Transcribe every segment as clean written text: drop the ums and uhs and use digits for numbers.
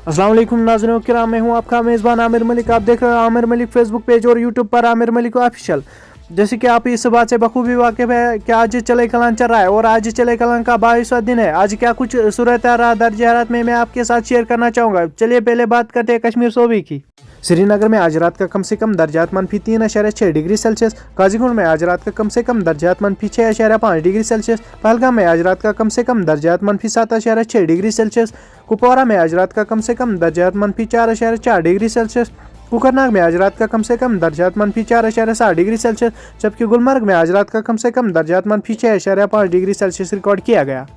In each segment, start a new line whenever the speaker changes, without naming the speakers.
अस्सलाम वालेकुम नाज़रीन किराम, मैं हूं आपका मेज़बान आमिर मलिक। आप देख रहे हैं आमिर मलिक फेसबुक पेज और यूट्यूब पर आमिर मलिक ऑफिशियल। जैसे कि आप इस बात से बखूबी वाकिफ है कि आज चले कलान चल रहा है और आज चले कलान का 22वां दिन है। आज क्या कुछ सूरत दर्ज हरारत में मैं आपके साथ शेयर करना चाहूँगा। चलिए पहले बात करते हैं कश्मीर सूबे की। श्रीनगर में आज रात का कम से कम दर्जात -3.6 डिग्री सेल्सियस, गाजीपुर में आज रात का कम से कम दर्जात -6.5 डिग्री सेल्सियस, पहलगाम में आज रात का कम से कम दर्जात -7.6 डिग्री सेल्सियस, कुपवारा में आज रात का कम से कम दर्जात -4.4 डिग्री सेल्सियस, कुकरनाग में आज रात का कम से कम दर्जात -4.7 डिग्री सेल्सियस, जबकि गुलमर्ग में आज रात का कम से कम दर्जात -6.5 डिग्री सेल्सियस रिकॉर्ड किया गया।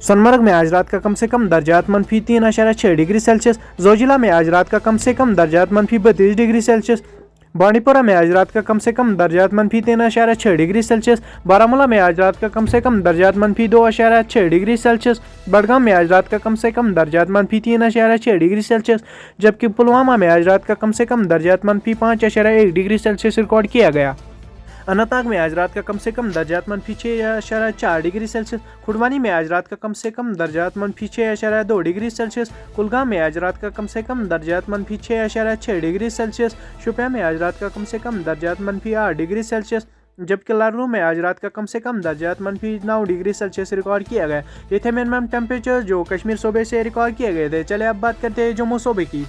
सोनमर्ग में आज रात का कम से कम दर्जात -3.6 डिग्री सेल्सियस, जोजिला में आज रात का कम से कम दर्जात -32 डिग्री सेल्सियस, बांडीपोरा में आज रात का कम से कम दर्जात -3.6 डिग्री सेल्सियस, बारामूला में आज रात का कम से कम दर्जात -2.6 डिग्री सेल्सियस, बडगाम में आज रात का कम से कम दर्जात -3.6 डिग्री सेल्सियस, जबकि पुलवामा में आज रात का कम से कम दर्जात -5.1 डिग्री सेल्सियस रिकॉर्ड किया गया। अनंतनाग में आज रात का कम से कम दर्जात -6.4 डिग्री सेल्सियस, खुड़वानी में आज रात का कम से कम दर्जात -6.2 डिग्री सेल्सियस, कुलगाम में आज रात का कम से कम दर्जात -6.6 डिग्री सेल्सियस, शोपियां में आज रात का कम से कम दर्जात -8 डिग्री सेल्सियस, जबकि लाडरू में आज रात का कम से कम दर्जात -9 डिग्री सेल्सियस रिकॉर्ड किया गया। ये थे मिनिमम टेम्परेचर जो कश्मीर सूबे से रिकॉर्ड किए गए थे। चले अब बात करते हैं जम्मू सूबे की।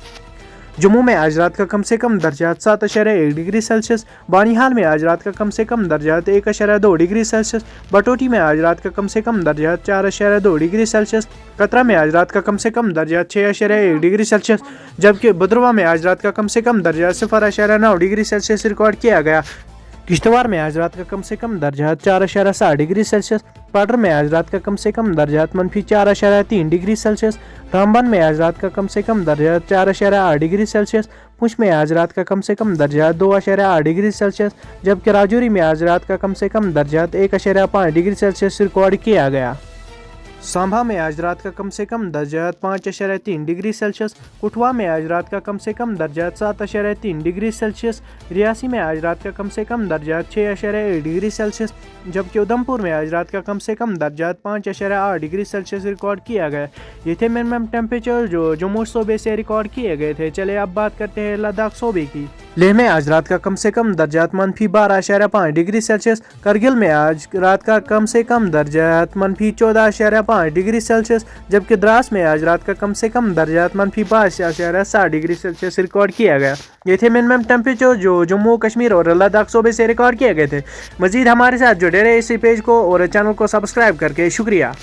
जम्मू में आज रात का कम से कम दर्जात 7.1 डिग्री सेल्सियस, बानीहाल में आज रात का कम से कम दर्जात 1.2 डिग्री सेल्सियस, बटोटी में आज रात का कम से कम दर्जात 4.2 डिग्री सेल्सियस, कतरा में आज रात का कम से कम दर्जात 6.1 डिग्री सेल्सियस, जबकि भद्रवाह में आज रात का कम से कम दर्जात 0.9 डिग्री सेल्सियस रिकॉर्ड किया गया। किश्तवाड़ में आज रात का कम से कम दर्जात 4.7 डिग्री सेल्सियस, पाडर में आज रात का कम से कम दर्जात -4.3 डिग्री सेल्सियस, रामबन में आज रात का कम से कम दर्जात 4.8 डिग्री सेल्सियस, पुंछ में आज रात का कम से कम दर्जात 2.8 डिग्री सेल्सियस, जबकि राजौरी में आज रात का कम से कम दर्जात 1.5 डिग्री सेल्सियस रिकॉर्ड किया गया। सांभा में आज रात का कम से कम दर्जात 5.3 डिग्री सेल्सियस, कठुआ में आज रात का कम से कम दर्जात 7.3 डिग्री सेल्सियस, रियासी में आज रात का कम से कम दर्जात 6.1 डिग्री सेल्सियस, जबकि उधमपुर में आज रात का कम से कम दर्जात 5.8 डिग्री सेल्सियस रिकॉर्ड किया गया। ये थे मिनिमम टेम्परेचर जो जम्मू सूबे से रिकॉर्ड किए गए थे। चले अब बात करते हैं लद्दाख सूबे की। लेह में आज रात का कम से कम दर्जात -12.5 डिग्री सेल्सियस, करगिल में आज रात का कम से कम दर्जात -14.5 डिग्री सेल्सियस, जबकि द्रास में आज रात का कम से कम दर्जात -5.7 डिग्री सेल्सियस रिकॉर्ड किया गया। ये थे मिनिमम टेम्परेचर जो जम्मू कश्मीर और लद्दाख सूबे से रिकॉर्ड किए गए थे। मजीद हमारे साथ जुड़े रहे इसी पेज को और चैनल को सब्सक्राइब करके। शुक्रिया।